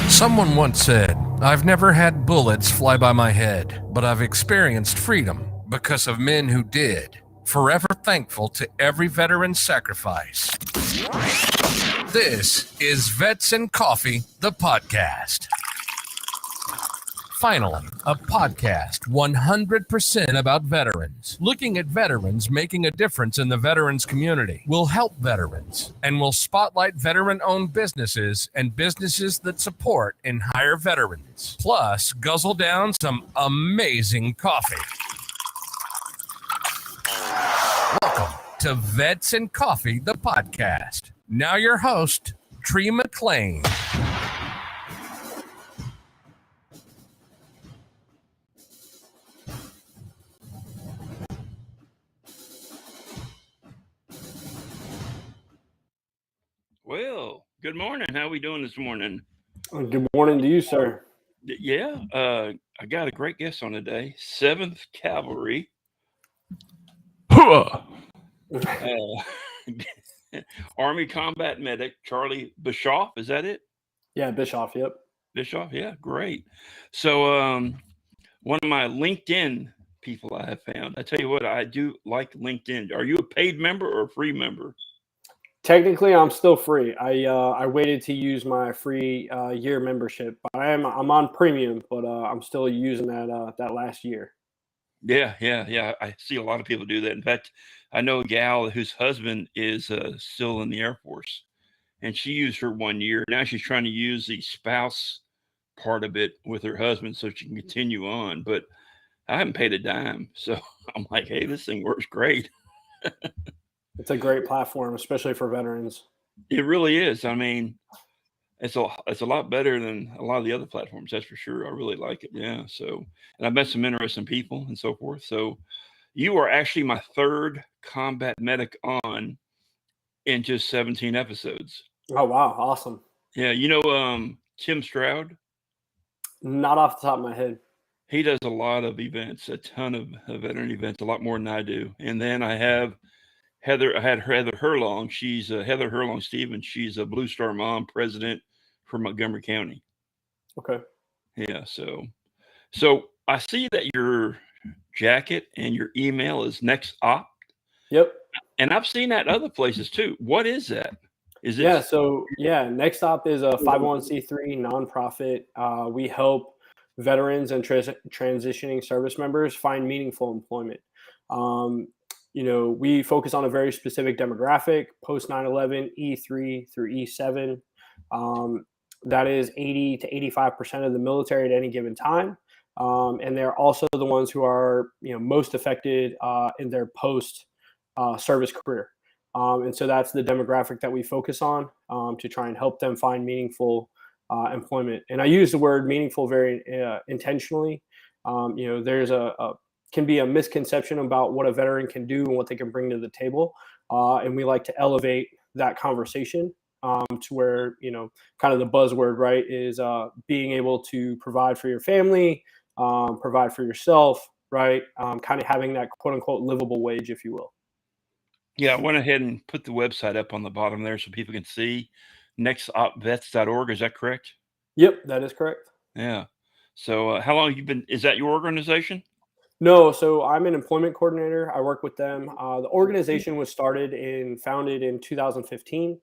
Someone once said, "I've never had bullets fly by my head, but I've experienced freedom because of men who did. Forever thankful to every veteran's sacrifice." This is Vets and Coffee, the podcast. Finally, a podcast 100% about veterans. Looking at veterans making a difference in the veterans community. We'll help veterans, and we'll spotlight veteran-owned businesses and businesses that support and hire veterans. Plus, guzzle down some amazing coffee. Welcome to Vets and Coffee, the podcast. Now your host, Tree McLean. Well, good morning. How are we doing this morning? Good morning to you, sir. Yeah, I got a great guest on today. 7th Cavalry. Army combat medic Charlie Bischoff. Is that it? Yeah, Bischoff. Yep. Bischoff. Yeah, great. So, one of my LinkedIn people I have found. I tell you what, I do like LinkedIn. Are you a paid member or a free member? Technically, I'm still free. I waited to use my free year membership, but I'm on premium, but I'm still using that last year. Yeah. I see a lot of people do that. In fact, I know a gal whose husband is still in the Air Force, and she used her 1 year. Now she's trying to use the spouse part of it with her husband so she can continue on. But I haven't paid a dime, so I'm like, hey, this thing works great. It's a great platform, especially for veterans. It really is. I mean, it's a lot better than a lot of the other platforms. That's for sure. I really like it. Yeah. So, and I've met some interesting people and so forth. So, you are actually my third combat medic on in just 17 episodes. Oh wow, awesome. Yeah, Tim Stroud. Not off the top of my head. He does a lot of events, a ton of veteran events, a lot more than I do. And then I have Heather. I had Heather Herlong. She's Heather Herlong Stevens. She's a Blue Star Mom president for Montgomery County. Okay. Yeah. So I see that your jacket and your email is NextOp. Yep. And I've seen that other places too. What is that? Is it? Yeah. So NextOp is a 501c3 nonprofit. We help veterans and transitioning service members find meaningful employment. We focus on a very specific demographic, post 9/11, E3 through E7. That is 80 to 85% of the military at any given time. And they're also the ones who are, most affected in their post service career. And so that's the demographic that we focus on to try and help them find meaningful employment. And I use the word meaningful very intentionally. There's can be a misconception about what a veteran can do and what they can bring to the table. And we like to elevate that conversation to where, kind of the buzzword, right, is being able to provide for your family, provide for yourself, right? Kind of having that quote unquote livable wage, if you will. Yeah, I went ahead and put the website up on the bottom there so people can see nextopvets.org. Is that correct? Yep, that is correct. Yeah. So how long have you been, is that your organization? No, so I'm an employment coordinator. I work with them. The organization was founded in 2015.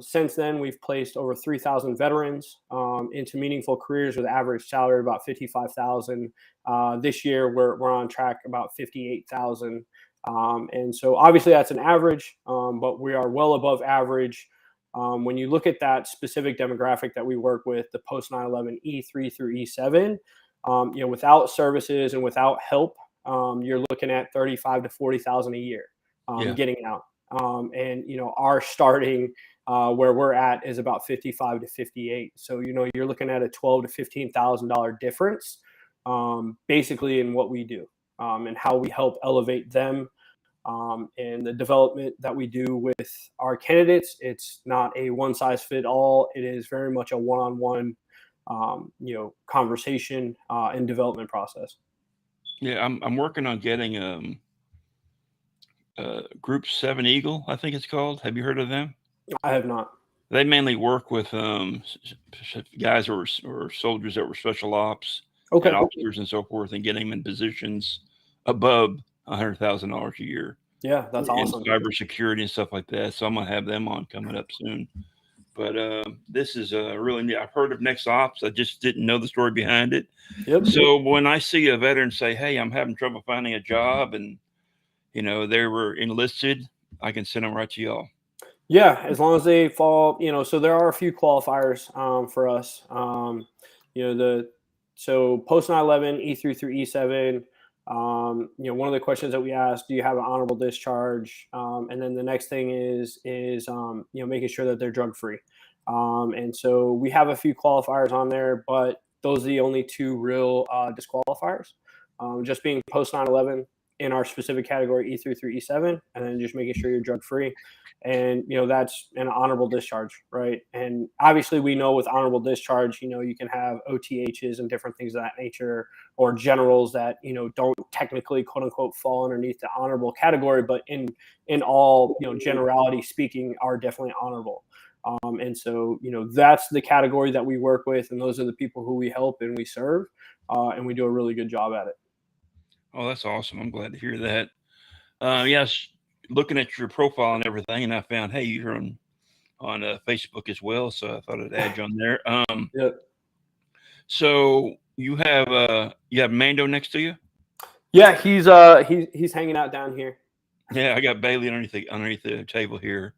Since then, we've placed over 3,000 veterans into meaningful careers with average salary of about $55,000. This year, we're on track about $58,000. And so obviously that's an average, but we are well above average. When you look at that specific demographic that we work with, the post 9/11 E3 through E7, without services and without help, you're looking at $35,000 to $40,000 a year getting out. And our starting where we're at is about 55 to 58. So you're looking at a $12,000 to $15,000 difference, basically in what we do and how we help elevate them. And the development that we do with our candidates, it's not a one size fit all. It is very much a one-on-one conversation and development process. Yeah, I'm working on getting Group 7 Eagle, I think it's called. Have you heard of them? I have not. They mainly work with guys or soldiers that were special ops Okay. and officers and so forth, and getting them in positions above $100,000 a year. Yeah, that's in awesome. cybersecurity and stuff like that. So I'm gonna have them on coming up soon. But this is really neat. I've heard of NextOps. I just didn't know the story behind it. Yep. So when I see a veteran say, "Hey, I'm having trouble finding a job," and they were enlisted, I can send them right to y'all. Yeah, as long as they fall, so there are a few qualifiers for us. So post 9/11, E3 through E7. One of the questions that we ask: do you have an honorable discharge? And then the next thing is making sure that they're drug free. And so we have a few qualifiers on there, but those are the only two real disqualifiers. Just being post 9/11 in our specific category, E3 through E7, and then just making sure you're drug free. And that's an honorable discharge, right? And obviously we know with honorable discharge, you can have OTHs and different things of that nature, or generals that don't technically quote unquote fall underneath the honorable category, but in all generality speaking are definitely honorable. And so that's the category that we work with, and those are the people who we help and we serve, and we do a really good job at it. Oh, that's awesome. I'm glad to hear that. Yes, looking at your profile and everything, and I found, hey, you're on Facebook as well, so I thought I'd add you on there. Yep. So you have Mando next to you? Yeah, he's hanging out down here. Yeah, I got Bailey underneath the table here.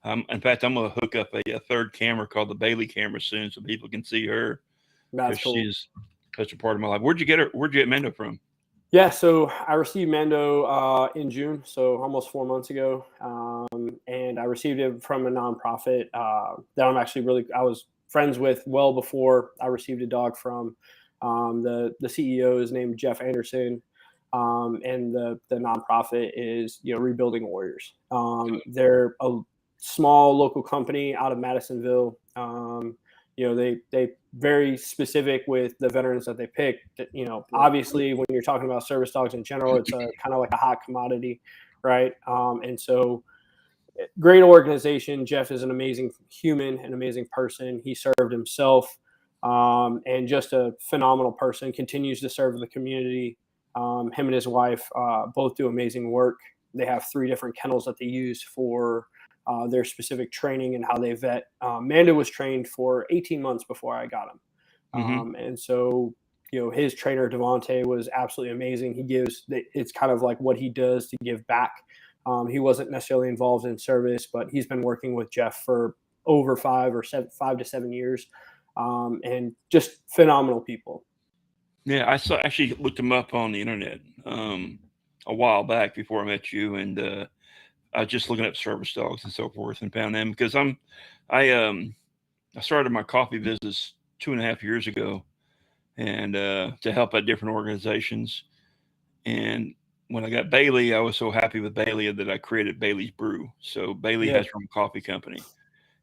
In fact, I'm gonna hook up a third camera called the Bailey camera soon, so people can see her. That's cool. She's such a part of my life. Where'd you get Mando from? Yeah, so I received Mando in June, so almost 4 months ago, and I received it from a nonprofit that I was friends with well before I received a dog from. The CEO is named Jeff Anderson, and the nonprofit is Rebuilding Warriors. They're a small local company out of Madisonville. They very specific with the veterans that they pick. Obviously, when you're talking about service dogs in general, it's a kind of like a hot commodity, right? And so, great organization. Jeff is an amazing human, an amazing person. He served himself, and just a phenomenal person. Continues to serve the community. Him and his wife both do amazing work. They have 3 different kennels that they use for their specific training and how they vet. Mando was trained for 18 months before I got him. And so, his trainer, Devontae, was absolutely amazing. It's kind of like what he does to give back. He wasn't necessarily involved in service, but he's been working with Jeff for over 5 to 7 years. And just phenomenal people. Yeah, I actually looked him up on the internet a while back before I met you, and I was just looking up service dogs and so forth and found them because I started my coffee business 2.5 years ago, and to help out different organizations. And when I got Bailey, I was so happy with Bailey that I created Bailey's Brew. So Bailey has her own coffee company,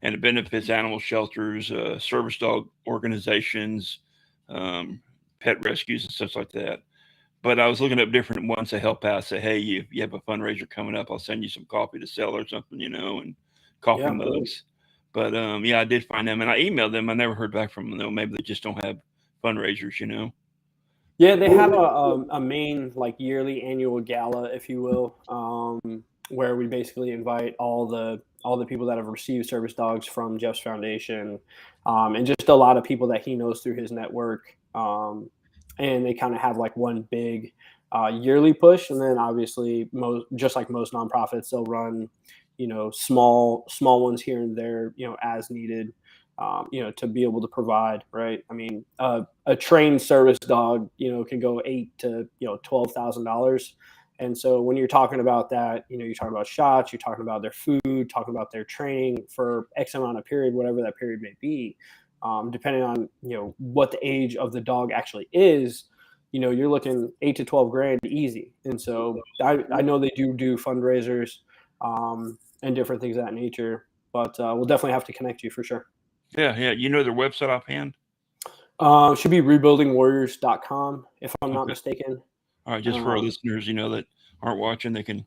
and it benefits animal shelters, service dog organizations, pet rescues, and stuff like that. But I was looking up different ones to help out. Say, hey, you have a fundraiser coming up, I'll send you some coffee to sell or something, and coffee mugs. But I did find them, and I emailed them. I never heard back from them though. Maybe they just don't have fundraisers, Yeah, they have a main yearly annual gala, if you will, where we basically invite all the people that have received service dogs from Jeff's foundation, and just a lot of people that he knows through his network. And they kind of have one big yearly push, and then obviously just like most nonprofits, they'll run small ones here and there as needed, to be able to provide, right? I mean, a trained service dog can go $8,000 to $12,000. And so when you're talking about that, you're talking about shots, you're talking about their food, talking about their training for X amount of period, whatever that period may be. Depending on what the age of the dog actually is, you're looking $8,000 to $12,000 easy. And so I know they do fundraisers and different things of that nature, but we'll definitely have to connect you for sure. Yeah. You know their website offhand? Should be rebuildingwarriors.com if I'm not mistaken. All right, just for our listeners, that aren't watching, they can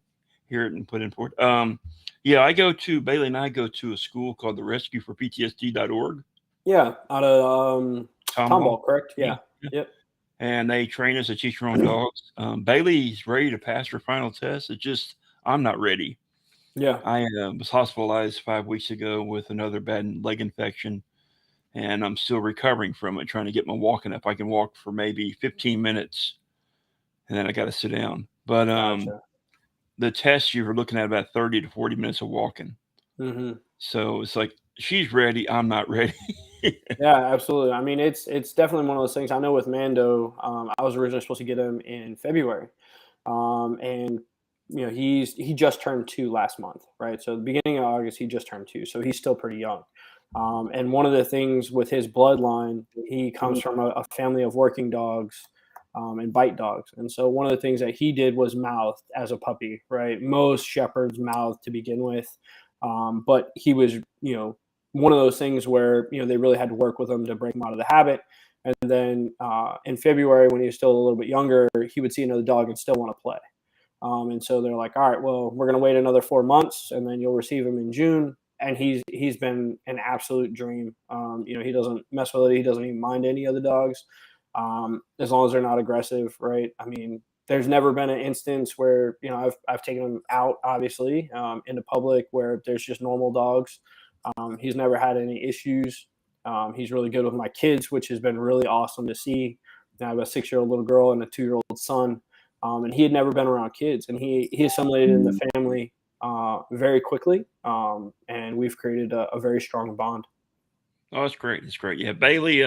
hear it and put in for it. Yeah, Bailey and I go to a school called the rescueforptsd.org. Yeah, out of Tomball, correct? Yeah. Yeah. Yep. And they train us to teach our own dogs. Bailey's ready to pass her final test. It's just, I'm not ready. Yeah. I was hospitalized 5 weeks ago with another bad leg infection, and I'm still recovering from it, trying to get my walking up. I can walk for maybe 15 minutes, and then I got to sit down. But Gotcha. the test, you were looking at about 30 to 40 minutes of walking. Mm-hmm. So it's like, she's ready. I'm not ready. Yeah, absolutely. I mean, it's definitely one of those things. I know with Mando, I was originally supposed to get him in February, and he just turned 2 last month, right? So the beginning of August, he just turned 2, so he's still pretty young. And one of the things with his bloodline, he comes from a family of working dogs and bite dogs, and so one of the things that he did was mouth as a puppy, right? Most shepherds mouth to begin with, but he was, one of those things where they really had to work with him to break him out of the habit. And then in February, when he was still a little bit younger, he would see another dog and still want to play. And so they're like, all right, well, we're going to wait another 4 months, and then you'll receive him in June. And he's been an absolute dream. He doesn't mess with it. He doesn't even mind any other dogs, as long as they're not aggressive, right? I mean, there's never been an instance where I've taken him out, obviously, into public where there's just normal dogs. He's never had any issues. He's really good with my kids, which has been really awesome to see. I have a 6-year-old little girl and a 2-year-old son, and he had never been around kids, and he assimilated in the family very quickly, and we've created a very strong bond. Oh, that's great. That's great. Yeah, Bailey,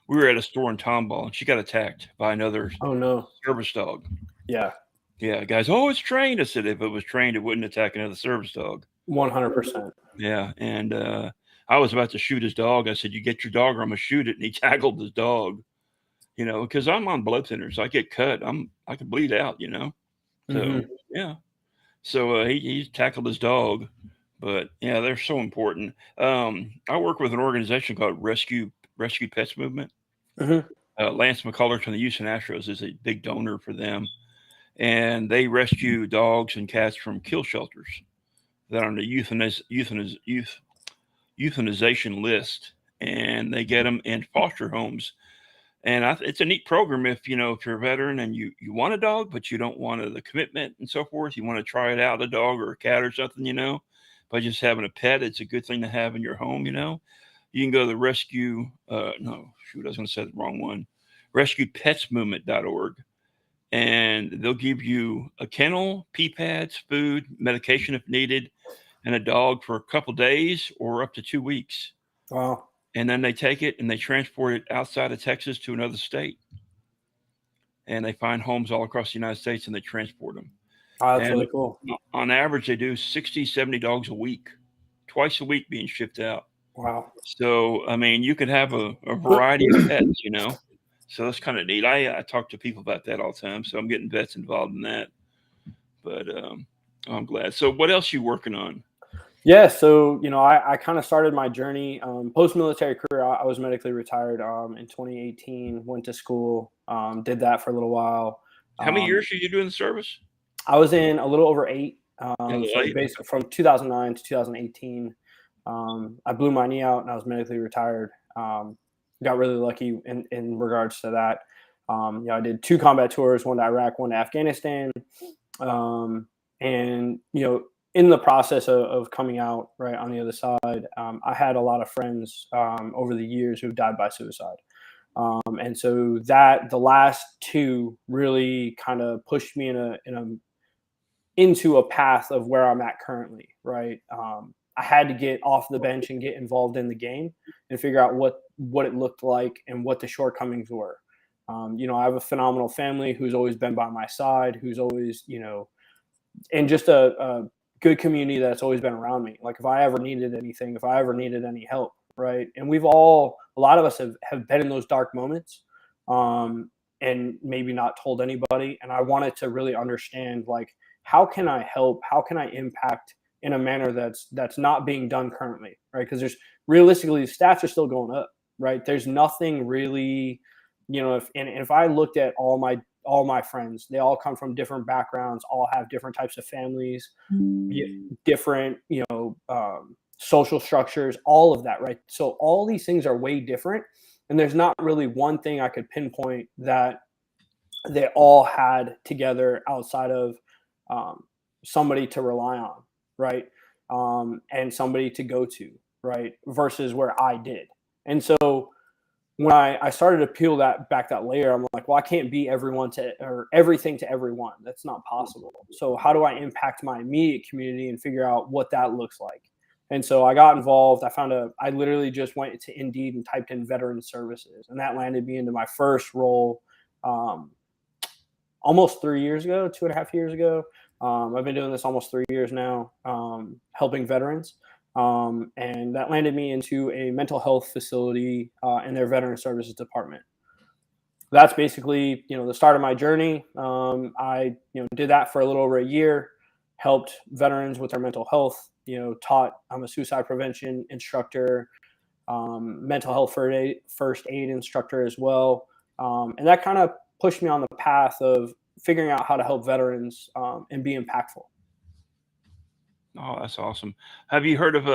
we were at a store in Tomball, and she got attacked by another Oh no! service dog. Yeah, Yeah, guys, oh, it's trained. I said, if it was trained, it wouldn't attack another service dog. 100%. Yeah, and I was about to shoot his dog. I said, "You get your dog, or I'm gonna shoot it." And he tackled his dog. Because I'm on blood thinners. I get cut. I can bleed out. So yeah. So he tackled his dog, but yeah, they're so important. I work with an organization called Rescue Pets Movement. Lance McCullers from the Houston Astros is a big donor for them, and they rescue dogs and cats from kill shelters that are on the euthanization list, and they get them in foster homes. And it's a neat program if you're a veteran and you want a dog, but you don't want the commitment and so forth. You want to try it out, a dog or a cat or something, by just having a pet. It's a good thing to have in your home. You can go to the rescue. No, shoot, I was going to say the wrong one. RescuePetsMovement.org, and they'll give you a kennel, pee pads, food, medication if needed, and a dog for a couple days or up to 2 weeks. Wow. And then they take it and they transport it outside of Texas to another state. And they find homes all across the United States and they transport them. Oh, that's really cool. On average, they do 60, 70 dogs a week, twice a week being shipped out. Wow. So, I mean, you could have a variety of pets, So that's kind of neat. I talk to people about that all the time. So I'm getting vets involved in that. But I'm glad. So what else are you working on? Yeah, so I kind of started my journey post-military career. I was medically retired in 2018. Went to school, did that for a little while. How many years did you do in the service? I was in a little over 8. So Eight. basically from 2009 to 2018. I blew my knee out and I was medically retired. Got really lucky in regards to that. I did 2 combat tours, one to Iraq, one to Afghanistan, and in the process of coming out right on the other side, I had a lot of friends over the years who died by suicide. And so the last 2 really kind of pushed me into a path of where I'm at currently. Right. I had to get off the bench and get involved in the game and figure out what it looked like and what the shortcomings were. I have a phenomenal family who's always been by my side, who's always, and just a good community that's always been around me. Like if I ever needed anything, if I ever needed any help, right? And a lot of us have been in those dark moments and maybe not told anybody. And I wanted to really understand, like, how can I help? How can I impact in a manner that's not being done currently, right? Because there's realistically, the stats are still going up, right? There's nothing really, if I looked at all all my friends, they all come from different backgrounds, all have different types of families, different, social structures, all of that, right? So all these things are way different. And there's not really one thing I could pinpoint that they all had together outside of somebody to rely on, right? And somebody to go to, right? Versus where I did. And so when I started to peel that layer, I'm like, well, I can't be everyone or everything to everyone. That's not possible. So how do I impact my immediate community and figure out what that looks like? And so I got involved. I literally just went to Indeed and typed in veteran services, and that landed me into my first role almost 3 years ago, 2.5 years ago. I've been doing this almost 3 years now, helping veterans. And that landed me into a mental health facility in their veteran services department. That's basically, the start of my journey. I, did that for a little over a year, helped veterans with their mental health, I'm a suicide prevention instructor, mental health first aid instructor as well. And that kind of pushed me on the path of figuring out how to help veterans and be impactful. Oh, that's awesome. Have you heard of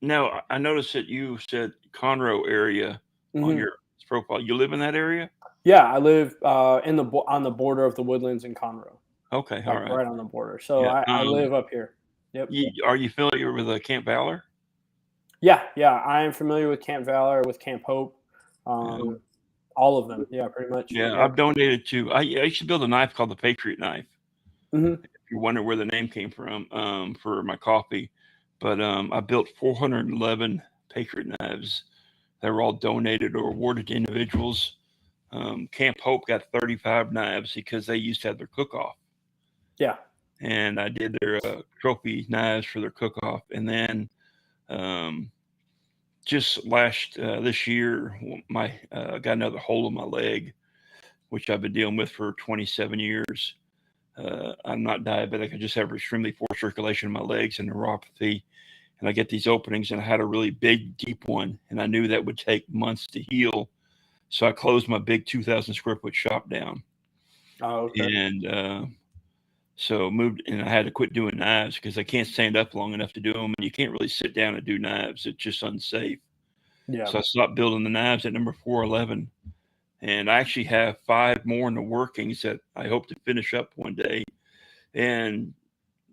now I noticed that you said Conroe area on your profile. You live in that area? Yeah, I live on the border of the Woodlands in Conroe. Okay, all right. Right on the border. So Yeah, I live up here. Yep. Are you familiar with Camp Valor? Yeah, I am familiar with Camp Valor, with Camp Hope, all of them. Yeah, pretty much. Yeah, I've donated to. I used to build a knife called the Patriot knife. If you wonder where the name came from, for my coffee, but I built 411 Patriot knives that were all donated or awarded to individuals. Camp Hope got 35 knives because they used to have their cook-off. Yeah. And I did their trophy knives for their cook-off. And then just this year, I got another hole in my leg, which I've been dealing with for 27 years. I'm not diabetic. I just have extremely poor circulation in my legs and neuropathy. And I get these openings, and I had a really big, deep one. And I knew that would take months to heal. So I closed my big 2,000 square foot shop down. Oh, okay. And so moved, and I had to quit doing knives because I can't stand up long enough to do them. And you can't really sit down and do knives. It's just unsafe. Yeah. So I stopped building the knives at number 411. And I actually have 5 more in the workings that I hope to finish up one day. And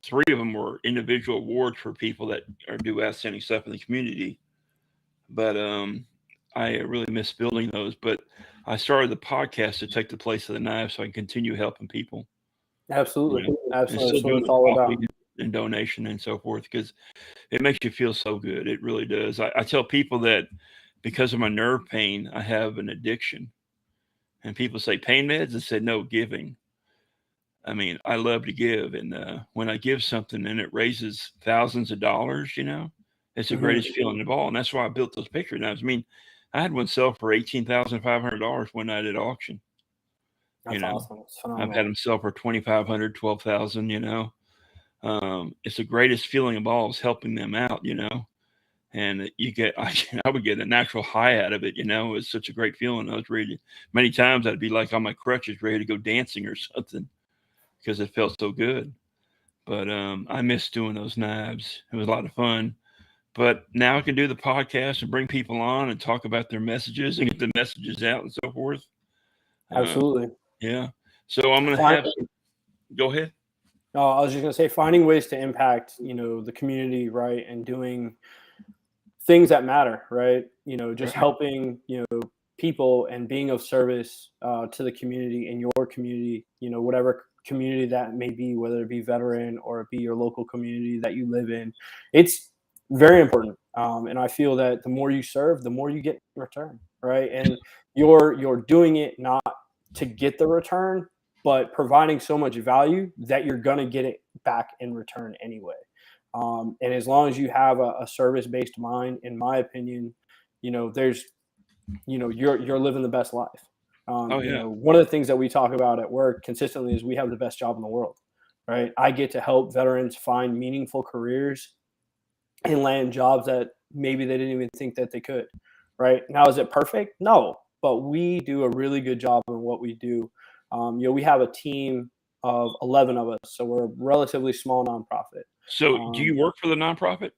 3 of them were individual awards for people that do outstanding stuff in the community. But I really miss building those. But I started the podcast to take the place of the knife so I can continue helping people. Absolutely. Absolutely. And That's what it's all about. And donation and so forth, because it makes you feel so good. It really does. I tell people that because of my nerve pain, I have an addiction. And people say pain meds. I said, no, giving. I mean, I love to give. And when I give something and it raises thousands of dollars, it's the greatest feeling of all. And that's why I built those Patriot knives. I mean, I had one sell for $18,500 one night at auction. That's awesome. It's phenomenal. I've had them sell for $2,500, $12,000, it's the greatest feeling of all is helping them out, and I would get a natural high out of it. It's such a great feeling. I was ready. Many times I'd be like on my crutches, ready to go dancing or something because it felt so good. But I miss doing those knives. It was a lot of fun. But now I can do the podcast and bring people on and talk about their messages and get the messages out and so forth. Absolutely. Yeah. So I'm going to go ahead. I was just going to say, finding ways to impact, the community, right? And doing things that matter, right? Just helping, people and being of service to the community in your community, whatever community that may be, whether it be veteran or it be your local community that you live in. It's very important. And I feel that the more you serve, the more you get in return, right? And you're doing it not to get the return, but providing so much value that you're going to get it back in return anyway. And as long as you have a service-based mind, in my opinion, there's, you're living the best life. One of the things that we talk about at work consistently is we have the best job in the world, right? I get to help veterans find meaningful careers and land jobs that maybe they didn't even think that they could, right? Now, is it perfect? No, but we do a really good job in what we do. We have a team of 11 of us, so we're a relatively small nonprofit. So do you work for the nonprofit?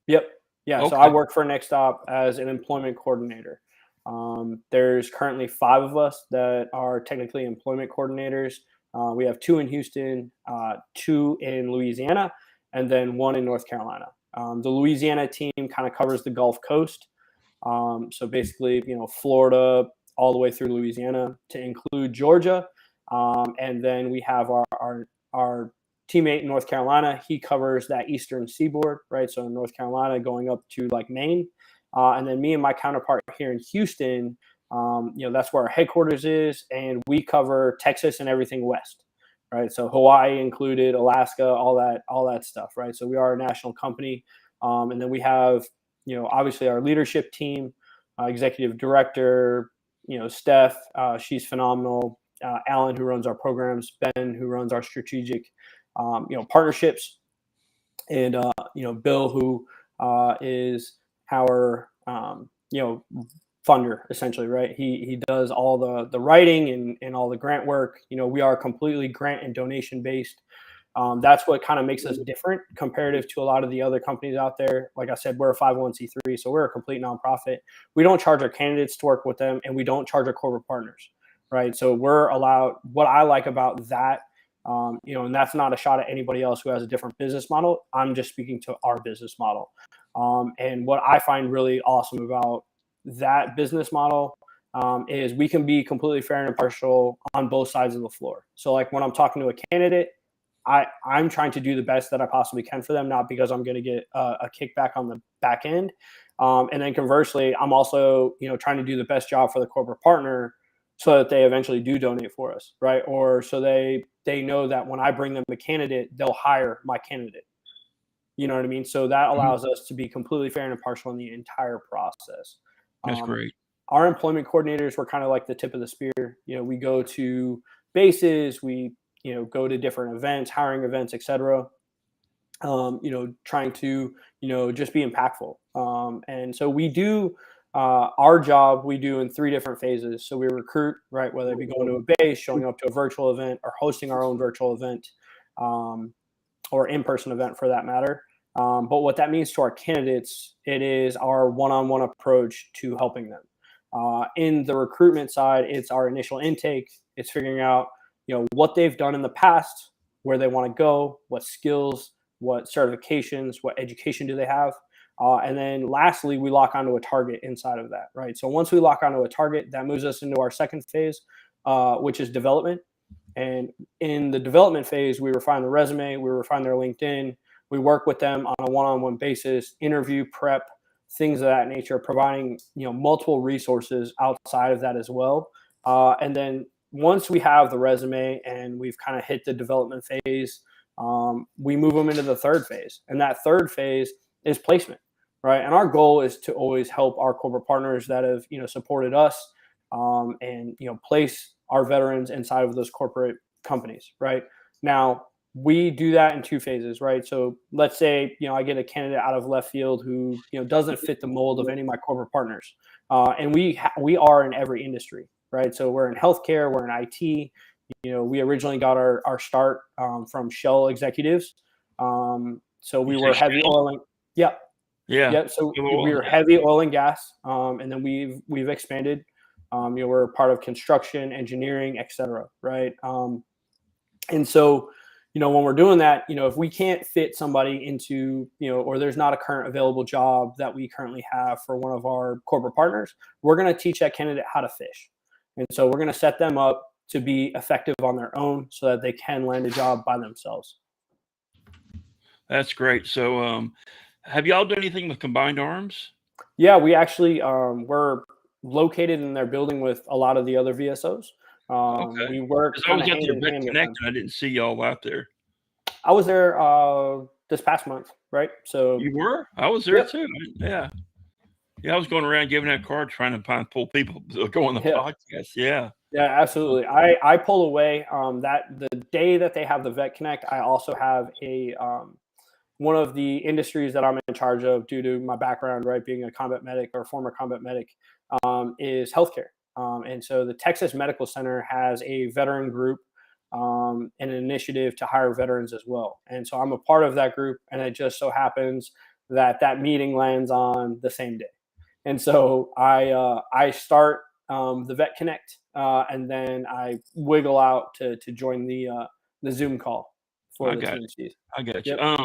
Yep. Yeah. So I Okay. work for NextOp as an employment coordinator. There's currently 5 of us that are technically employment coordinators. We have 2 in Houston, 2 in Louisiana, and then 1 in North Carolina. The Louisiana team kind of covers the Gulf Coast. So basically, Florida all the way through Louisiana to include Georgia. And then we have our teammate in North Carolina. He covers that eastern seaboard, right? So in North Carolina going up to like Maine. And then me and my counterpart here in Houston, that's where our headquarters is. And we cover Texas and everything west, right? So Hawaii included, Alaska, all that stuff, right? So we are a national company. And then we have, obviously our leadership team, executive director, Steph, she's phenomenal. Alan, who runs our programs, Ben, who runs our strategic, partnerships, and Bill, who is our funder, essentially, right? He does all the writing and all the grant work. We are completely grant and donation based. That's what kind of makes us different comparative to a lot of the other companies out there. Like I said, we're a 501c3, so we're a complete nonprofit. We don't charge our candidates to work with them, and we don't charge our corporate partners, right? So we're allowed. What I like about that, and that's not a shot at anybody else who has a different business model. I'm just speaking to our business model. And what I find really awesome about that business model is we can be completely fair and impartial on both sides of the floor. So like when I'm talking to a candidate, I'm trying to do the best that I possibly can for them, not because I'm going to get a kickback on the back end. And then conversely, I'm also, trying to do the best job for the corporate partner so that they eventually do donate for us, right? Or so they know that when I bring them a candidate, they'll hire my candidate. You know what I mean? So that allows us to be completely fair and impartial in the entire process. That's great. Our employment coordinators were kind of like the tip of the spear. We go to bases, we go to different events, hiring events, etc. Trying to just be impactful. And so we do our job. We do in 3 different phases. So we recruit, right? Whether it be going to a base, showing up to a virtual event, or hosting our own virtual event, or in-person event for that matter. But what that means to our candidates, it is our one-on-one approach to helping them. In the recruitment side, it's our initial intake. It's figuring out, what they've done in the past, where they want to go, what skills, what certifications, what education do they have. And then lastly, we lock onto a target inside of that, right? So once we lock onto a target, that moves us into our second phase, which is development. And in the development phase, we refine the resume, we refine their LinkedIn, we work with them on a one-on-one basis, interview prep, things of that nature, providing multiple resources outside of that as well. And then once we have the resume and we've kind of hit the development phase, we move them into the third phase. And that third phase is placement, right? And our goal is to always help our corporate partners that have supported us and place our veterans inside of those corporate companies, right? Now, we do that in 2 phases, right? So let's say, I get a candidate out of left field who, doesn't fit the mold of any of my corporate partners. And we are in every industry, right? So we're in healthcare, we're in IT. We originally got our start from Shell executives. So we were heavy oil and yeah. So we were heavy oil and gas. And then we've expanded. We're part of construction, engineering, et cetera, right? And so, when we're doing that, if we can't fit somebody into, or there's not a current available job that we currently have for one of our corporate partners, we're going to teach that candidate how to fish. And so we're going to set them up to be effective on their own so that they can land a job by themselves. That's great. So have y'all done anything with Combined Arms? Yeah, we actually we're located in their building with a lot of the other VSOs. Okay. We work kind of hand in hand with them. I didn't see y'all out there. I was there this past month, right? So you were? I was there too. Yeah. I was going around giving out cards, trying to pull people to go on the podcast. Yeah. Yeah, absolutely. I pull away that the day that they have the Vet Connect, I also have a one of the industries that I'm in charge of due to my background, right, being a combat medic or former combat medic, is healthcare. And so the Texas Medical Center has a veteran group and an initiative to hire veterans as well. And so I'm a part of that group, and it just so happens that that meeting lands on the same day. And so I start the Vet Connect, and then I wiggle out to join the Zoom call for the TMCs. I got you. Yep.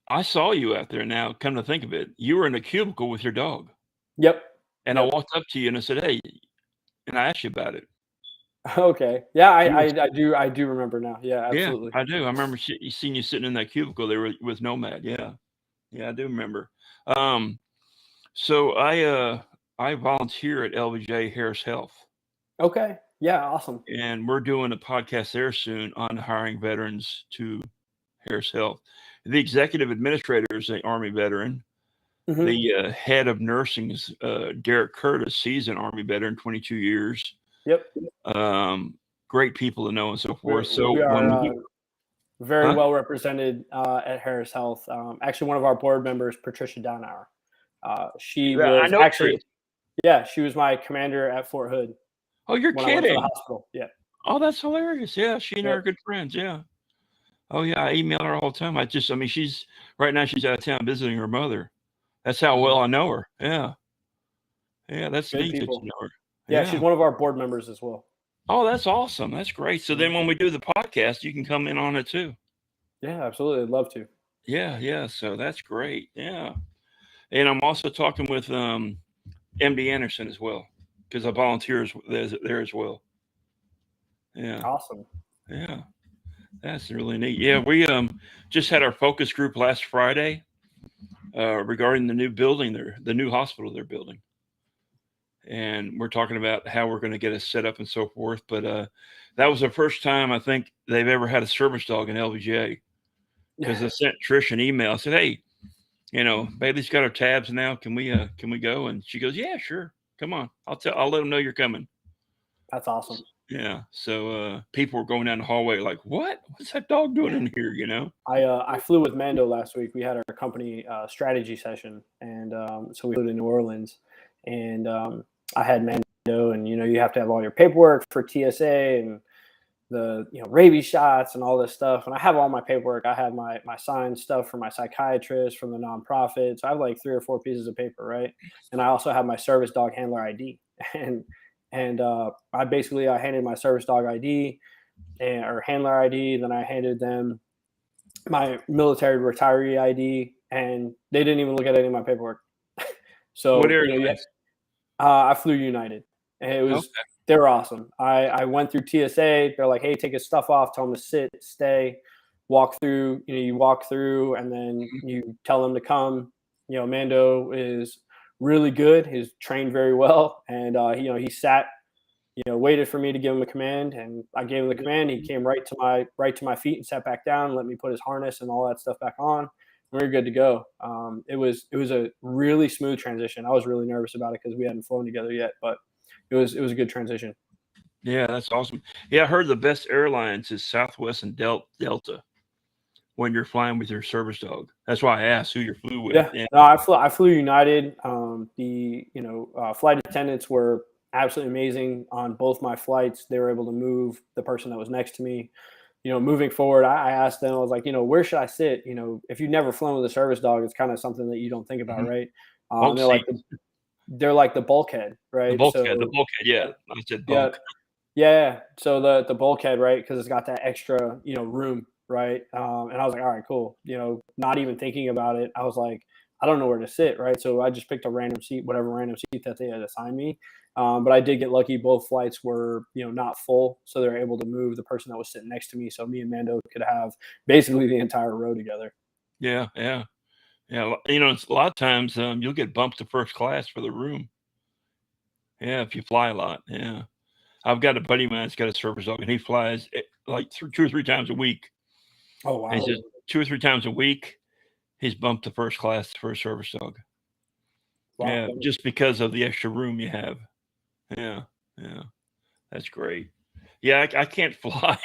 I saw you out there. Now, come to think of it, you were in a cubicle with your dog. Yep. And I walked up to you and I said, "Hey," and I asked you about it. Okay. Yeah, I do remember now. Yeah, absolutely. Yeah, I do. I remember seeing you sitting in that cubicle there with Nomad. Yeah, I do remember. So I volunteer at LBJ Harris Health. Okay. Yeah, awesome. And we're doing a podcast there soon on hiring veterans to Harris Health. The executive administrator is an Army veteran. Mm-hmm. The head of nursing is Derek Curtis. He's an Army veteran, 22 years. Yep. Great people to know and so forth. We are very well represented at Harris Health. Actually, one of our board members, Patricia Downhour. She was actually, she was my commander at Fort Hood. Oh, you're when kidding! I went to the hospital. Yeah. Oh, that's hilarious. Yeah, she and I are good friends. Yeah. Oh yeah, I email her all the time. She's right now. She's out of town visiting her mother. That's how well I know her. Yeah. Yeah, that's neat that you know her. Yeah, she's one of our board members as well. Oh, that's awesome. That's great. So then when we do the podcast, you can come in on it too. Yeah, absolutely. I'd love to. Yeah. So that's great. Yeah. And I'm also talking with MD Anderson as well, because I volunteer there as well. Yeah. Awesome. Yeah. That's really neat. Yeah, we just had our focus group last Friday regarding the new building the new hospital they're building. And we're talking about how we're going to get it set up and so forth. But that was the first time I think they've ever had a service dog in LBJ, because I sent Trish an email. I said, "Hey, Bailey's got our tabs now. Can we go?" And she goes, "Yeah, sure. Come on. I'll let them know you're coming." That's awesome. Yeah. So people were going down the hallway like, what's that dog doing in here? I flew with Mando last week. We had our company strategy session, and so we flew to New Orleans, and I had Mando, and you have to have all your paperwork for TSA and the rabies shots and all this stuff. And I have all my paperwork. I have my signed stuff from my psychiatrist, from the nonprofit. So I have like 3 or 4 pieces of paper, right? And I also have my service dog handler ID. And I handed my service dog ID or handler ID. Then I handed them my military retiree ID, and they didn't even look at any of my paperwork. So what area? I flew United, and it was they were awesome. I went through TSA. They're like, "Hey, take his stuff off. Tell him to sit, stay, walk through." You walk through, and then you tell him to come. Mando is really good. He's trained very well, and he sat, waited for me to give him a command, and I gave him the command. He came right to my feet and sat back down, and let me put his harness and all that stuff back on. We were good to go. It was a really smooth transition. I was really nervous about it because we hadn't flown together yet, but it was a good transition. Yeah, that's awesome. Yeah, I heard the best airlines is Southwest and Delta when you're flying with your service dog. That's why I asked who you flew with. Yeah. No, I flew United. The flight attendants were absolutely amazing on both my flights. They were able to move the person that was next to me. Moving forward, I asked them, I was like, where should I sit? If you've never flown with a service dog, it's kind of something that you don't think about, right? They're like the bulkhead, right? The bulkhead, yeah. I said bulk. Yeah. So the bulkhead, right? Because it's got that extra, room, right? And I was like, all right, cool. Not even thinking about it, I was like, I don't know where to sit, right? So I just picked a random seat, whatever random seat that they had assigned me. But I did get lucky. Both flights were, not full, so they were able to move the person that was sitting next to me, so me and Mando could have basically the entire row together. Yeah. It's a lot of times you'll get bumped to first class for the room. Yeah, if you fly a lot. Yeah, I've got a buddy of mine that's got a service dog, and he flies like 2 or 3 times a week. Oh wow! And he says 2 or 3 times a week, he's bumped to first class for a service dog. Wow. Yeah, just because of the extra room you have. Yeah, that's great. Yeah, I can't fly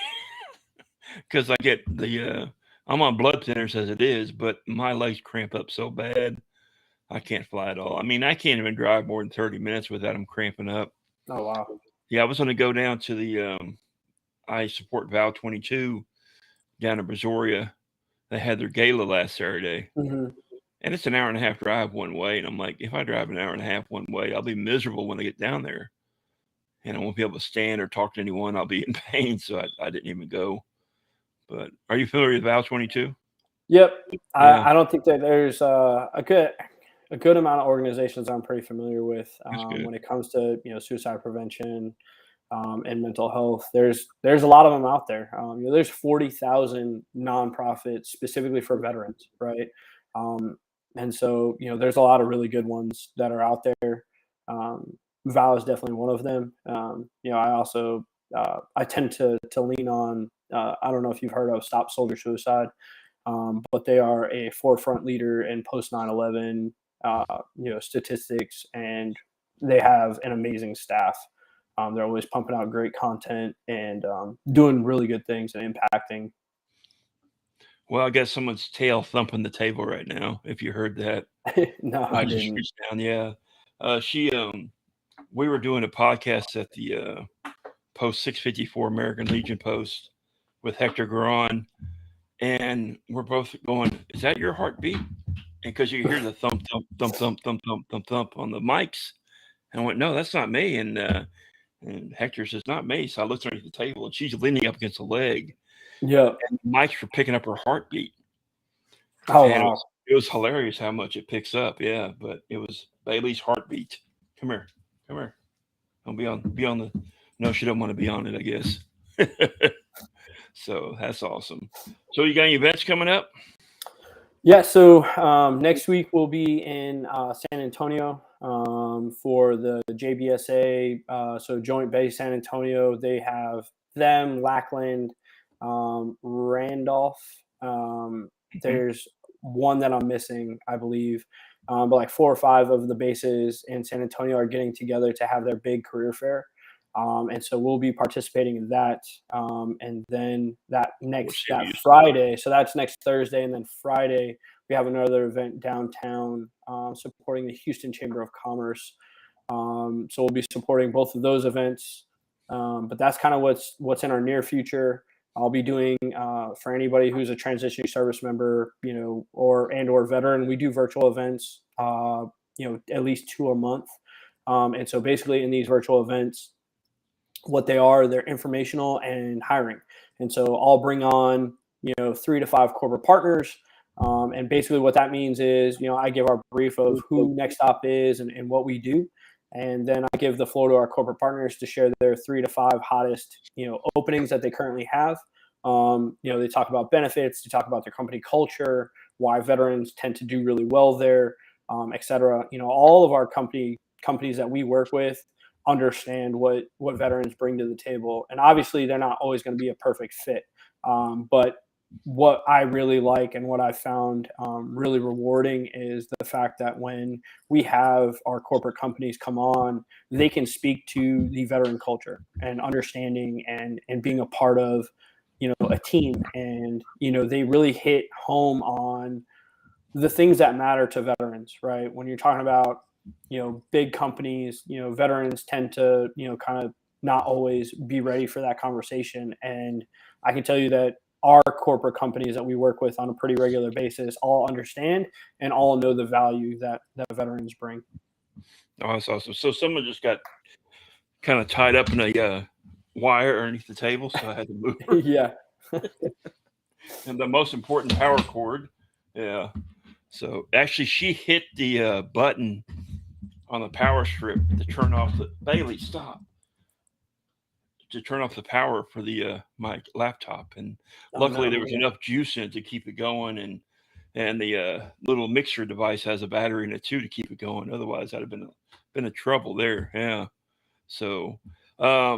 because I get I'm on blood thinners as it is, but my legs cramp up so bad. I can't fly at all. I mean, I can't even drive more than 30 minutes without them cramping up. Oh, wow. Yeah, I was going to go down to the I support Val 22 down in Brazoria. They had their gala last Saturday. Mm-hmm. And it's an hour and a half drive one way. And I'm like, if I drive an hour and a half one way, I'll be miserable when I get down there. And I won't be able to stand or talk to anyone. I'll be in pain. So I didn't even go. But are you familiar with Val 22? Yep. Yeah. I don't think that there's a good amount of organizations I'm pretty familiar with when it comes to suicide prevention and mental health. There's a lot of them out there. There's 40,000 nonprofits specifically for veterans, right? And so there's a lot of really good ones that are out there. Val is definitely one of them. I also I tend to lean on. I don't know if you've heard of Stop Soldier Suicide. But they are a forefront leader in post 9/11, statistics, and they have an amazing staff. They're always pumping out great content and doing really good things and impacting. Well, I guess someone's tail thumping the table right now. If you heard that, No, I I just didn't. reached down. Yeah, we were doing a podcast at the Post 654 American Legion post with Hector Garon. And we're both going, is that your heartbeat? And because you hear the thump, thump, thump, thump, thump, thump, thump, thump on the mics. And I went, no, that's not me. And Hector says, not me. So I looked underneath the table and she's leaning up against a leg. Yeah. And the mics were picking up her heartbeat. Oh, and wow. it was hilarious how much it picks up. Yeah. But it was Bailey's heartbeat. Come here. I'll be on the, no, she don't want to be on it, I guess. So that's awesome. So you got any events coming up? Yeah, so next week we'll be in San Antonio for the JBSA, so Joint Base San Antonio. They have them, Lackland, Randolph. There's one that I'm missing, I believe. But like 4 or 5 of the bases in San Antonio are getting together to have their big career fair. And so we'll be participating in that. And then that Friday, so that's next Thursday. And then Friday, we have another event downtown supporting the Houston Chamber of Commerce. So we'll be supporting both of those events. But that's kind of what's in our near future. I'll be doing for anybody who's a transitioning service member, or veteran. We do virtual events, at least 2 a month. And so basically in these virtual events, what they are, they're informational and hiring. And so I'll bring on, 3 to 5 corporate partners. And basically what that means is, I give our brief of who NextOp is and what we do. And then I give the floor to our corporate partners to share their 3 to 5 hottest, openings that they currently have. They talk about benefits, they talk about their company culture, why veterans tend to do really well there, et cetera. All of our companies that we work with understand what veterans bring to the table. And obviously they're not always going to be a perfect fit. But what I really like and what I found really rewarding is the fact that when we have our corporate companies come on, they can speak to the veteran culture and understanding and being a part of, a team. And, they really hit home on the things that matter to veterans, right? When you're talking about, big companies, veterans tend to, kind of not always be ready for that conversation. And I can tell you that our corporate companies that we work with on a pretty regular basis all understand and all know the value that veterans bring. Oh, that's awesome. So someone just got kind of tied up in a wire underneath the table, so I had to move her. Yeah. And the most important power cord. Yeah. So actually she hit the button on the power strip to turn off Bailey, stop. To turn off the power for the my laptop. And luckily there was enough juice in it to keep it going, and the little mixer device has a battery in it too to keep it going. Otherwise I'd have been in trouble there. Yeah. So I